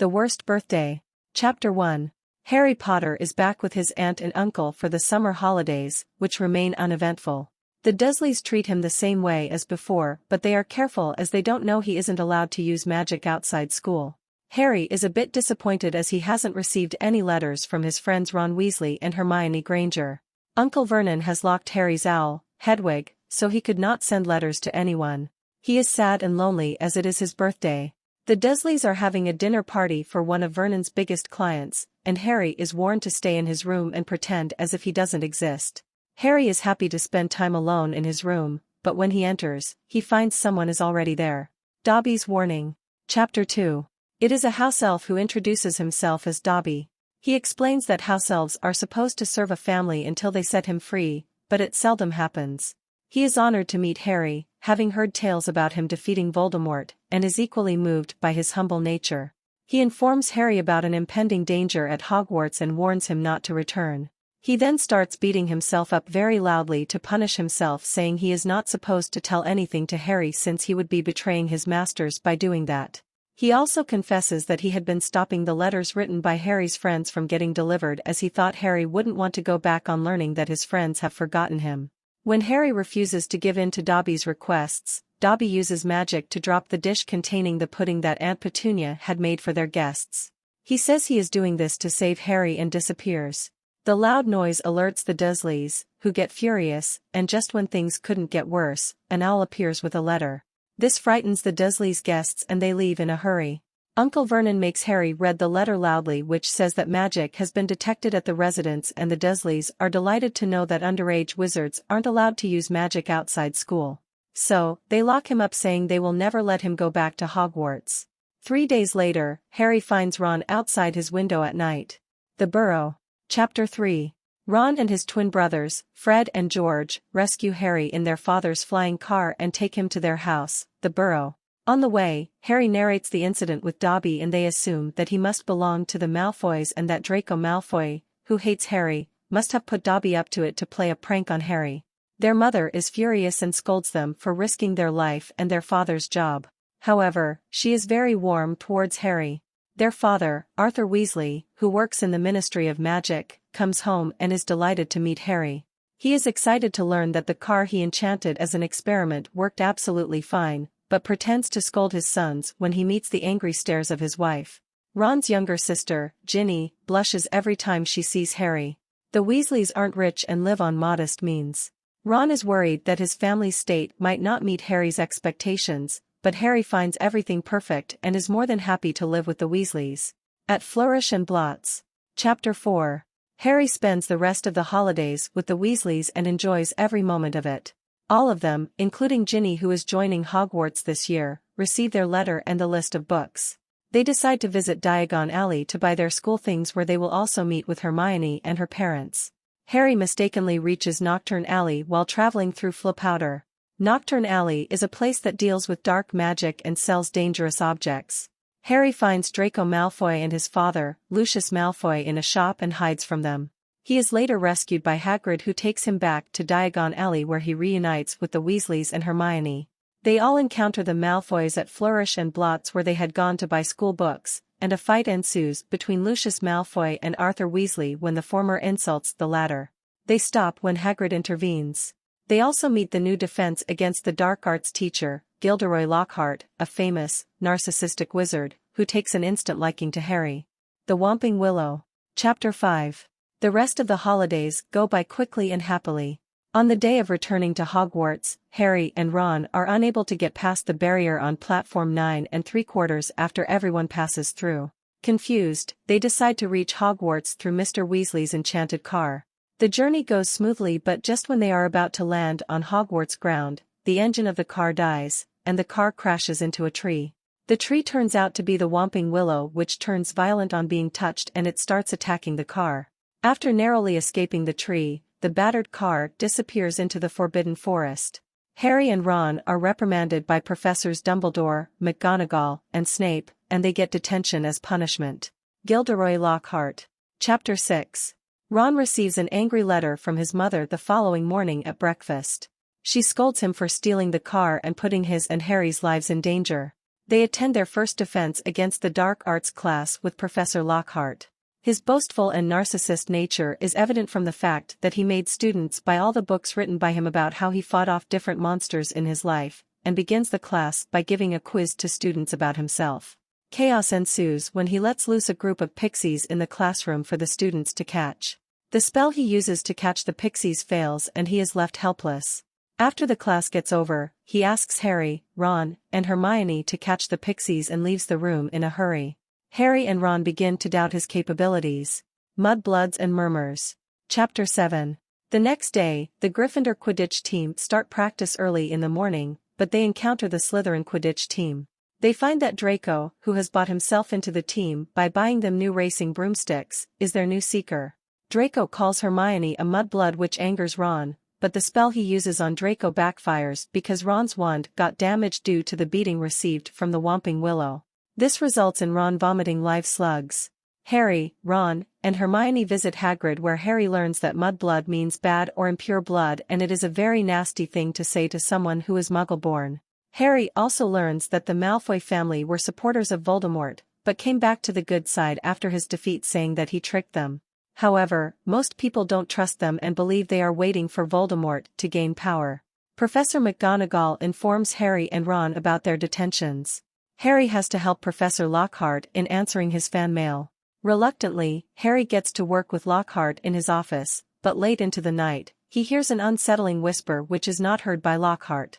The Worst Birthday. Chapter 1. Harry Potter is back with his aunt and uncle for the summer holidays, which remain uneventful. The Dursleys treat him the same way as before, but they are careful as they don't know he isn't allowed to use magic outside school. Harry is a bit disappointed as he hasn't received any letters from his friends Ron Weasley and Hermione Granger. Uncle Vernon has locked Harry's owl, Hedwig, so he could not send letters to anyone. He is sad and lonely as it is his birthday. The Dursleys are having a dinner party for one of Vernon's biggest clients, and Harry is warned to stay in his room and pretend as if he doesn't exist. Harry is happy to spend time alone in his room, but when he enters, he finds someone is already there. Dobby's Warning. Chapter 2. It is a house elf who introduces himself as Dobby. He explains that house elves are supposed to serve a family until they set him free, but it seldom happens. He is honored to meet Harry, having heard tales about him defeating Voldemort, and is equally moved by his humble nature. He informs Harry about an impending danger at Hogwarts and warns him not to return. He then starts beating himself up very loudly to punish himself, saying he is not supposed to tell anything to Harry since he would be betraying his masters by doing that. He also confesses that he had been stopping the letters written by Harry's friends from getting delivered as he thought Harry wouldn't want to go back on learning that his friends have forgotten him. When Harry refuses to give in to Dobby's requests, Dobby uses magic to drop the dish containing the pudding that Aunt Petunia had made for their guests. He says he is doing this to save Harry and disappears. The loud noise alerts the Dursleys, who get furious, and just when things couldn't get worse, an owl appears with a letter. This frightens the Dursleys' guests and they leave in a hurry. Uncle Vernon makes Harry read the letter loudly, which says that magic has been detected at the residence, and the Dursleys are delighted to know that underage wizards aren't allowed to use magic outside school. So, they lock him up, saying they will never let him go back to Hogwarts. 3 days later, Harry finds Ron outside his window at night. The Burrow. Chapter 3. Ron and his twin brothers, Fred and George, rescue Harry in their father's flying car and take him to their house, the Burrow. On the way, Harry narrates the incident with Dobby and they assume that he must belong to the Malfoys and that Draco Malfoy, who hates Harry, must have put Dobby up to it to play a prank on Harry. Their mother is furious and scolds them for risking their life and their father's job. However, she is very warm towards Harry. Their father, Arthur Weasley, who works in the Ministry of Magic, comes home and is delighted to meet Harry. He is excited to learn that the car he enchanted as an experiment worked absolutely fine, but pretends to scold his sons when he meets the angry stares of his wife. Ron's younger sister, Ginny, blushes every time she sees Harry. The Weasleys aren't rich and live on modest means. Ron is worried that his family's state might not meet Harry's expectations, but Harry finds everything perfect and is more than happy to live with the Weasleys. At Flourish and Blots. Chapter 4. Harry spends the rest of the holidays with the Weasleys and enjoys every moment of it. All of them, including Ginny who is joining Hogwarts this year, receive their letter and the list of books. They decide to visit Diagon Alley to buy their school things, where they will also meet with Hermione and her parents. Harry mistakenly reaches Nocturne Alley while traveling through Flopowder. Nocturne Alley is a place that deals with dark magic and sells dangerous objects. Harry finds Draco Malfoy and his father, Lucius Malfoy, in a shop and hides from them. He is later rescued by Hagrid, who takes him back to Diagon Alley, where he reunites with the Weasleys and Hermione. They all encounter the Malfoys at Flourish and Blots, where they had gone to buy school books, and a fight ensues between Lucius Malfoy and Arthur Weasley when the former insults the latter. They stop when Hagrid intervenes. They also meet the new Defense Against the Dark Arts teacher, Gilderoy Lockhart, a famous, narcissistic wizard, who takes an instant liking to Harry. The Whomping Willow. Chapter 5. The rest of the holidays go by quickly and happily. On the day of returning to Hogwarts, Harry and Ron are unable to get past the barrier on platform 9 3/4 after everyone passes through. Confused, they decide to reach Hogwarts through Mr. Weasley's enchanted car. The journey goes smoothly, but just when they are about to land on Hogwarts ground, the engine of the car dies, and the car crashes into a tree. The tree turns out to be the Whomping Willow, which turns violent on being touched and it starts attacking the car. After narrowly escaping the tree, the battered car disappears into the Forbidden Forest. Harry and Ron are reprimanded by Professors Dumbledore, McGonagall, and Snape, and they get detention as punishment. Gilderoy Lockhart. Chapter 6. Ron receives an angry letter from his mother the following morning at breakfast. She scolds him for stealing the car and putting his and Harry's lives in danger. They attend their first defense against the dark arts class with Professor Lockhart. His boastful and narcissist nature is evident from the fact that he made students buy all the books written by him about how he fought off different monsters in his life, and begins the class by giving a quiz to students about himself. Chaos ensues when he lets loose a group of pixies in the classroom for the students to catch. The spell he uses to catch the pixies fails and he is left helpless. After the class gets over, he asks Harry, Ron, and Hermione to catch the pixies and leaves the room in a hurry. Harry and Ron begin to doubt his capabilities. Mudbloods and Murmurs. Chapter 7. The next day, the Gryffindor Quidditch team start practice early in the morning, but they encounter the Slytherin Quidditch team. They find that Draco, who has bought himself into the team by buying them new racing broomsticks, is their new seeker. Draco calls Hermione a mudblood, which angers Ron, but the spell he uses on Draco backfires because Ron's wand got damaged due to the beating received from the Whomping Willow. This results in Ron vomiting live slugs. Harry, Ron, and Hermione visit Hagrid, where Harry learns that mudblood means bad or impure blood, and it is a very nasty thing to say to someone who is Muggle-born. Harry also learns that the Malfoy family were supporters of Voldemort, but came back to the good side after his defeat, saying that he tricked them. However, most people don't trust them and believe they are waiting for Voldemort to gain power. Professor McGonagall informs Harry and Ron about their detentions. Harry has to help Professor Lockhart in answering his fan mail. Reluctantly, Harry gets to work with Lockhart in his office, but late into the night, he hears an unsettling whisper which is not heard by Lockhart.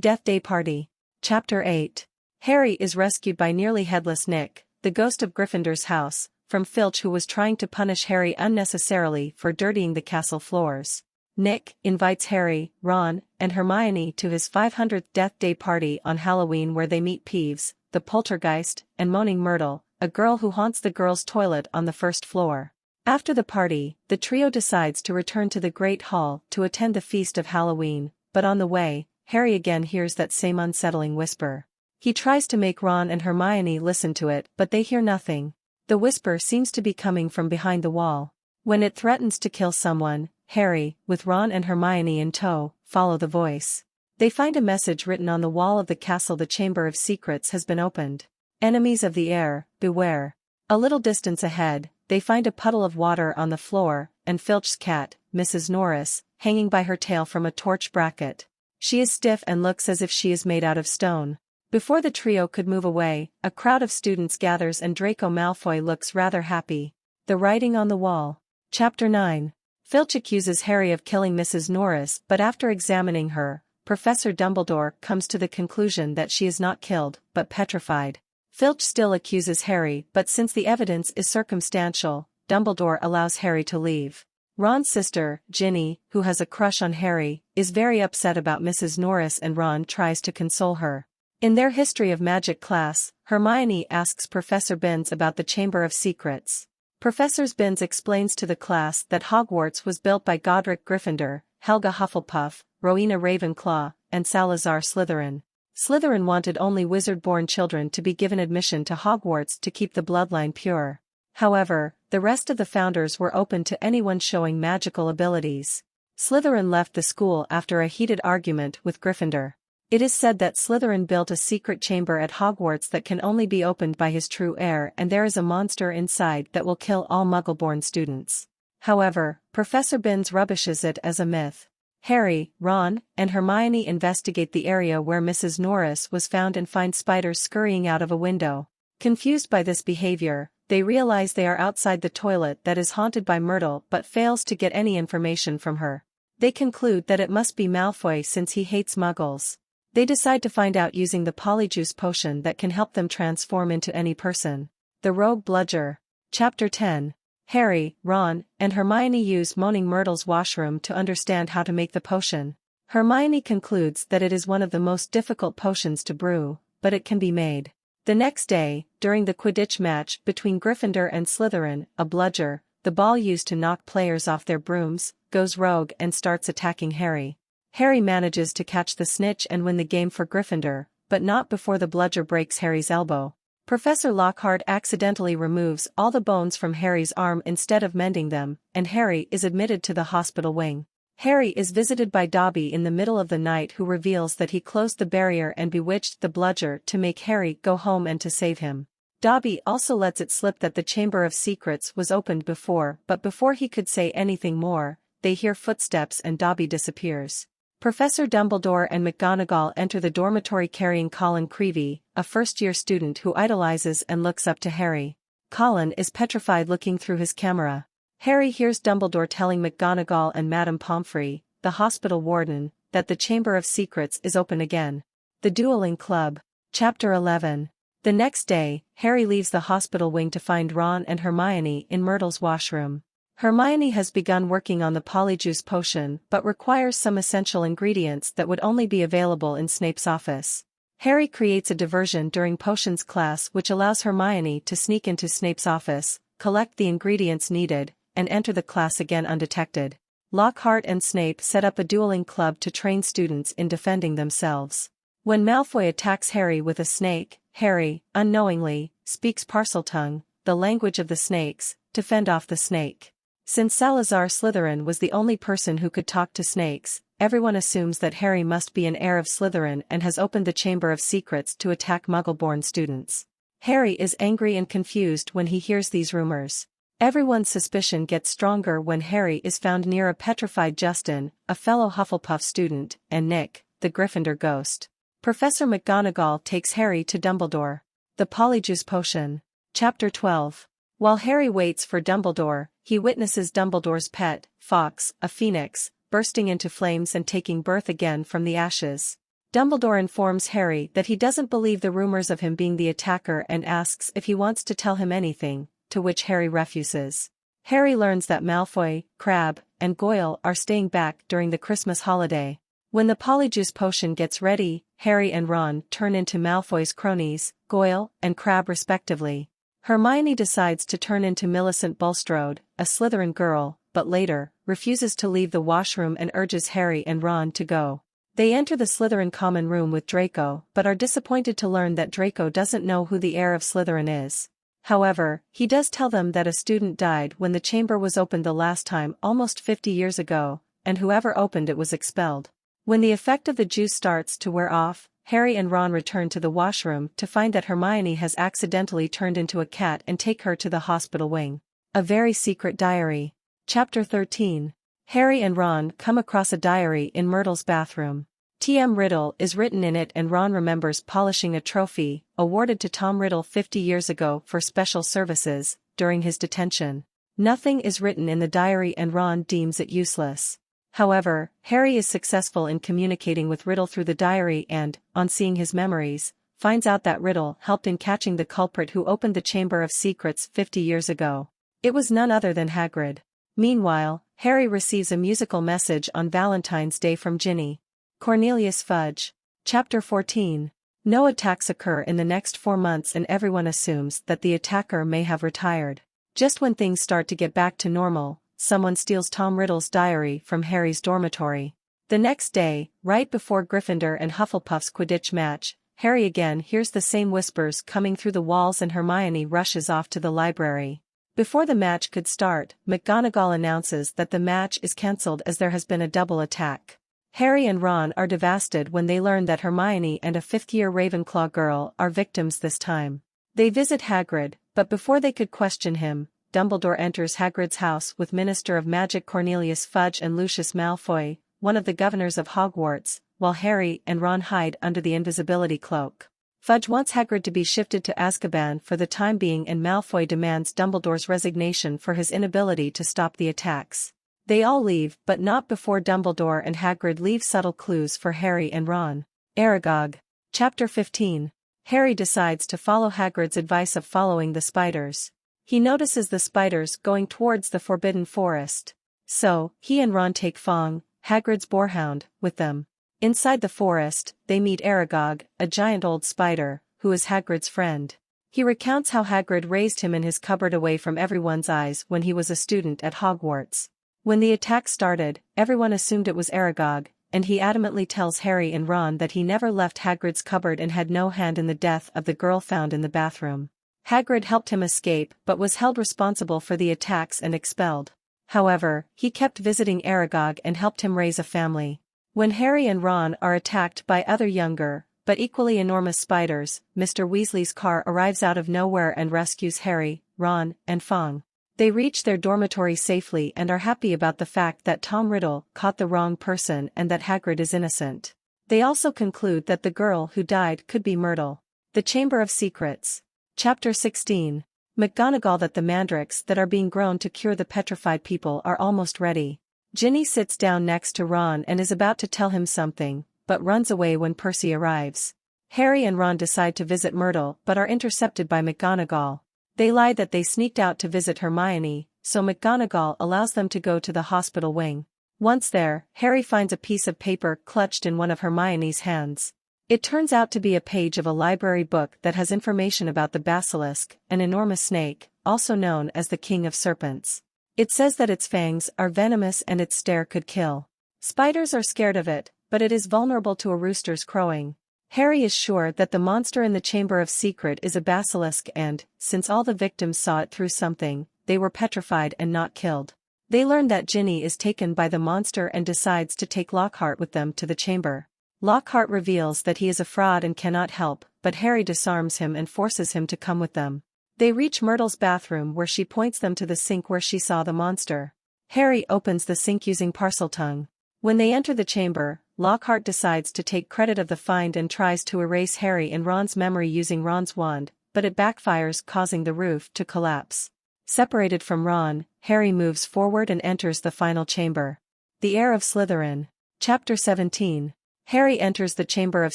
Death Day Party. Chapter 8. Harry is rescued by nearly headless Nick, the ghost of Gryffindor's house, from Filch, who was trying to punish Harry unnecessarily for dirtying the castle floors. Nick invites Harry, Ron, and Hermione to his 500th Death Day party on Halloween, where they meet Peeves, the poltergeist, and Moaning Myrtle, a girl who haunts the girls' toilet on the first floor. After the party, the trio decides to return to the Great Hall to attend the Feast of Halloween, but on the way, Harry again hears that same unsettling whisper. He tries to make Ron and Hermione listen to it, but they hear nothing. The whisper seems to be coming from behind the wall. When it threatens to kill someone, Harry, with Ron and Hermione in tow, follow the voice. They find a message written on the wall of the castle: the Chamber of Secrets has been opened. Enemies of the air, beware. A little distance ahead, they find a puddle of water on the floor, and Filch's cat, Mrs. Norris, hanging by her tail from a torch bracket. She is stiff and looks as if she is made out of stone. Before the trio could move away, a crowd of students gathers and Draco Malfoy looks rather happy. The writing on the wall. Chapter 9. Filch accuses Harry of killing Mrs. Norris, but after examining her, Professor Dumbledore comes to the conclusion that she is not killed, but petrified. Filch still accuses Harry, but since the evidence is circumstantial, Dumbledore allows Harry to leave. Ron's sister, Ginny, who has a crush on Harry, is very upset about Mrs. Norris, and Ron tries to console her. In their History of Magic class, Hermione asks Professor Binns about the Chamber of Secrets. Professor Binns explains to the class that Hogwarts was built by Godric Gryffindor, Helga Hufflepuff, Rowena Ravenclaw, and Salazar Slytherin. Slytherin wanted only wizard-born children to be given admission to Hogwarts to keep the bloodline pure. However, the rest of the founders were open to anyone showing magical abilities. Slytherin left the school after a heated argument with Gryffindor. It is said that Slytherin built a secret chamber at Hogwarts that can only be opened by his true heir, and there is a monster inside that will kill all Muggle-born students. However, Professor Binns rubbishes it as a myth. Harry, Ron, and Hermione investigate the area where Mrs. Norris was found and find spiders scurrying out of a window. Confused by this behavior, they realize they are outside the toilet that is haunted by Myrtle but fails to get any information from her. They conclude that it must be Malfoy since he hates Muggles. They decide to find out using the Polyjuice potion that can help them transform into any person. The Rogue Bludger. Chapter 10. Harry, Ron, and Hermione use Moaning Myrtle's washroom to understand how to make the potion. Hermione concludes that it is one of the most difficult potions to brew, but it can be made. The next day, during the Quidditch match between Gryffindor and Slytherin, a bludger, the ball used to knock players off their brooms, goes rogue and starts attacking Harry. Harry manages to catch the snitch and win the game for Gryffindor, but not before the bludger breaks Harry's elbow. Professor Lockhart accidentally removes all the bones from Harry's arm instead of mending them, and Harry is admitted to the hospital wing. Harry is visited by Dobby in the middle of the night, who reveals that he closed the barrier and bewitched the bludger to make Harry go home and to save him. Dobby also lets it slip that the Chamber of Secrets was opened before, but before he could say anything more, they hear footsteps and Dobby disappears. Professor Dumbledore and McGonagall enter the dormitory carrying Colin Creevey, a first-year student who idolizes and looks up to Harry. Colin is petrified looking through his camera. Harry hears Dumbledore telling McGonagall and Madame Pomfrey, the hospital warden, that the Chamber of Secrets is open again. The Dueling Club. Chapter 11. The next day, Harry leaves the hospital wing to find Ron and Hermione in Myrtle's washroom. Hermione has begun working on the polyjuice potion but requires some essential ingredients that would only be available in Snape's office. Harry creates a diversion during potions class which allows Hermione to sneak into Snape's office, collect the ingredients needed, and enter the class again undetected. Lockhart and Snape set up a dueling club to train students in defending themselves. When Malfoy attacks Harry with a snake, Harry, unknowingly, speaks Parseltongue, the language of the snakes, to fend off the snake. Since Salazar Slytherin was the only person who could talk to snakes, everyone assumes that Harry must be an heir of Slytherin and has opened the Chamber of Secrets to attack Muggle-born students. Harry is angry and confused when he hears these rumors. Everyone's suspicion gets stronger when Harry is found near a petrified Justin, a fellow Hufflepuff student, and Nick, the Gryffindor ghost. Professor McGonagall takes Harry to Dumbledore. The Polyjuice Potion. Chapter 12. While Harry waits for Dumbledore, he witnesses Dumbledore's pet, Fawkes, a phoenix, bursting into flames and taking birth again from the ashes. Dumbledore informs Harry that he doesn't believe the rumors of him being the attacker and asks if he wants to tell him anything, to which Harry refuses. Harry learns that Malfoy, Crabbe, and Goyle are staying back during the Christmas holiday. When the Polyjuice Potion gets ready, Harry and Ron turn into Malfoy's cronies, Goyle and Crabbe respectively. Hermione decides to turn into Millicent Bulstrode, a Slytherin girl, but later, refuses to leave the washroom and urges Harry and Ron to go. They enter the Slytherin common room with Draco but are disappointed to learn that Draco doesn't know who the heir of Slytherin is. However, he does tell them that a student died when the chamber was opened the last time almost 50 years ago, and whoever opened it was expelled. When the effect of the juice starts to wear off, Harry and Ron return to the washroom to find that Hermione has accidentally turned into a cat and take her to the hospital wing. A very secret diary. Chapter 13. Harry and Ron come across a diary in Myrtle's bathroom. T.M. Riddle is written in it and Ron remembers polishing a trophy, awarded to Tom Riddle 50 years ago for special services, during his detention. Nothing is written in the diary and Ron deems it useless. However, Harry is successful in communicating with Riddle through the diary and, on seeing his memories, finds out that Riddle helped in catching the culprit who opened the Chamber of Secrets 50 years ago. It was none other than Hagrid. Meanwhile, Harry receives a musical message on Valentine's Day from Ginny. Cornelius Fudge. Chapter 14. No attacks occur in the next 4 months and everyone assumes that the attacker may have retired. Just when things start to get back to normal, someone steals Tom Riddle's diary from Harry's dormitory. The next day, right before Gryffindor and Hufflepuff's Quidditch match, Harry again hears the same whispers coming through the walls and Hermione rushes off to the library. Before the match could start, McGonagall announces that the match is cancelled as there has been a double attack. Harry and Ron are devastated when they learn that Hermione and a fifth-year Ravenclaw girl are victims this time. They visit Hagrid, but before they could question him, Dumbledore enters Hagrid's house with Minister of Magic Cornelius Fudge and Lucius Malfoy, one of the governors of Hogwarts, while Harry and Ron hide under the invisibility cloak. Fudge wants Hagrid to be shifted to Azkaban for the time being and Malfoy demands Dumbledore's resignation for his inability to stop the attacks. They all leave but not before Dumbledore and Hagrid leave subtle clues for Harry and Ron. Aragog. Chapter 15. Harry decides to follow Hagrid's advice of following the spiders. He notices the spiders going towards the Forbidden Forest. So, he and Ron take Fong, Hagrid's boarhound, with them. Inside the forest, they meet Aragog, a giant old spider, who is Hagrid's friend. He recounts how Hagrid raised him in his cupboard away from everyone's eyes when he was a student at Hogwarts. When the attack started, everyone assumed it was Aragog, and he adamantly tells Harry and Ron that he never left Hagrid's cupboard and had no hand in the death of the girl found in the bathroom. Hagrid helped him escape but was held responsible for the attacks and expelled. However, he kept visiting Aragog and helped him raise a family. When Harry and Ron are attacked by other younger, but equally enormous spiders, Mr. Weasley's car arrives out of nowhere and rescues Harry, Ron, and Fong. They reach their dormitory safely and are happy about the fact that Tom Riddle caught the wrong person and that Hagrid is innocent. They also conclude that the girl who died could be Myrtle. The Chamber of Secrets. Chapter 16. McGonagall. That the mandrakes that are being grown to cure the petrified people are almost ready. Ginny sits down next to Ron and is about to tell him something, but runs away when Percy arrives. Harry and Ron decide to visit Myrtle but are intercepted by McGonagall. They lie that they sneaked out to visit Hermione, so McGonagall allows them to go to the hospital wing. Once there, Harry finds a piece of paper clutched in one of Hermione's hands. It turns out to be a page of a library book that has information about the basilisk, an enormous snake, also known as the King of Serpents. It says that its fangs are venomous and its stare could kill. Spiders are scared of it, but it is vulnerable to a rooster's crowing. Harry is sure that the monster in the Chamber of Secret is a basilisk and, since all the victims saw it through something, they were petrified and not killed. They learn that Ginny is taken by the monster and decides to take Lockhart with them to the chamber. Lockhart reveals that he is a fraud and cannot help, but Harry disarms him and forces him to come with them. They reach Myrtle's bathroom where she points them to the sink where she saw the monster. Harry opens the sink using Parseltongue. When they enter the chamber, Lockhart decides to take credit of the find and tries to erase Harry and Ron's memory using Ron's wand, but it backfires, causing the roof to collapse. Separated from Ron, Harry moves forward and enters the final chamber. The Heir of Slytherin. Chapter 17. Harry enters the Chamber of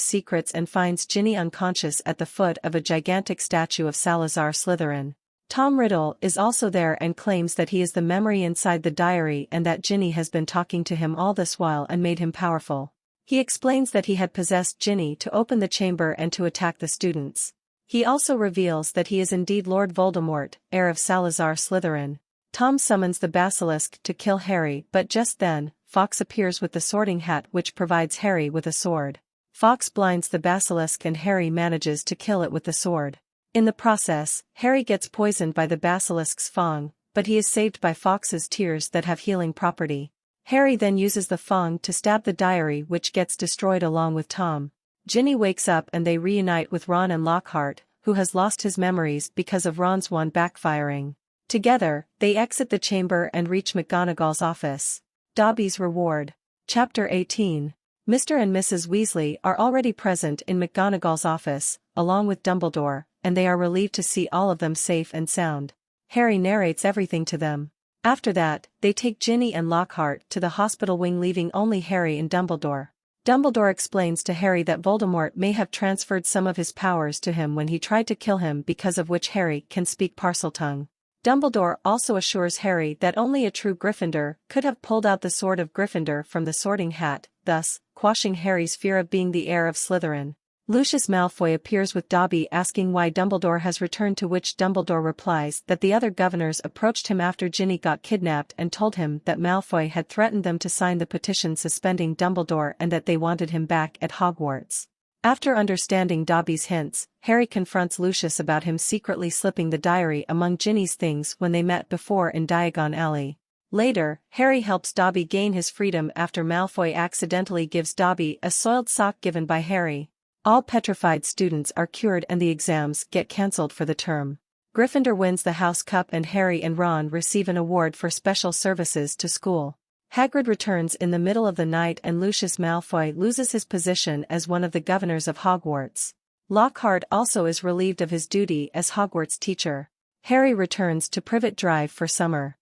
Secrets and finds Ginny unconscious at the foot of a gigantic statue of Salazar Slytherin. Tom Riddle is also there and claims that he is the memory inside the diary and that Ginny has been talking to him all this while and made him powerful. He explains that he had possessed Ginny to open the chamber and to attack the students. He also reveals that he is indeed Lord Voldemort, heir of Salazar Slytherin. Tom summons the basilisk to kill Harry, but just then, Fawkes appears with the sorting hat which provides Harry with a sword. Fawkes blinds the basilisk and Harry manages to kill it with the sword. In the process, Harry gets poisoned by the basilisk's fang, but he is saved by Fawkes's tears that have healing property. Harry then uses the fang to stab the diary which gets destroyed along with Tom. Ginny wakes up and they reunite with Ron and Lockhart, who has lost his memories because of Ron's wand backfiring. Together, they exit the chamber and reach McGonagall's office. Dobby's reward. Chapter 18. Mr. and Mrs. Weasley are already present in McGonagall's office, along with Dumbledore, and they are relieved to see all of them safe and sound. Harry narrates everything to them. After that, they take Ginny and Lockhart to the hospital wing, leaving only Harry and Dumbledore. Dumbledore explains to Harry that Voldemort may have transferred some of his powers to him when he tried to kill him, because of which Harry can speak Parseltongue. Dumbledore also assures Harry that only a true Gryffindor could have pulled out the sword of Gryffindor from the sorting hat, thus quashing Harry's fear of being the heir of Slytherin. Lucius Malfoy appears with Dobby asking why Dumbledore has returned, to which Dumbledore replies that the other governors approached him after Ginny got kidnapped and told him that Malfoy had threatened them to sign the petition suspending Dumbledore and that they wanted him back at Hogwarts. After understanding Dobby's hints, Harry confronts Lucius about him secretly slipping the diary among Ginny's things when they met before in Diagon Alley. Later, Harry helps Dobby gain his freedom after Malfoy accidentally gives Dobby a soiled sock given by Harry. All petrified students are cured and the exams get cancelled for the term. Gryffindor wins the House Cup and Harry and Ron receive an award for special services to school. Hagrid returns in the middle of the night and Lucius Malfoy loses his position as one of the governors of Hogwarts. Lockhart also is relieved of his duty as Hogwarts teacher. Harry returns to Privet Drive for summer.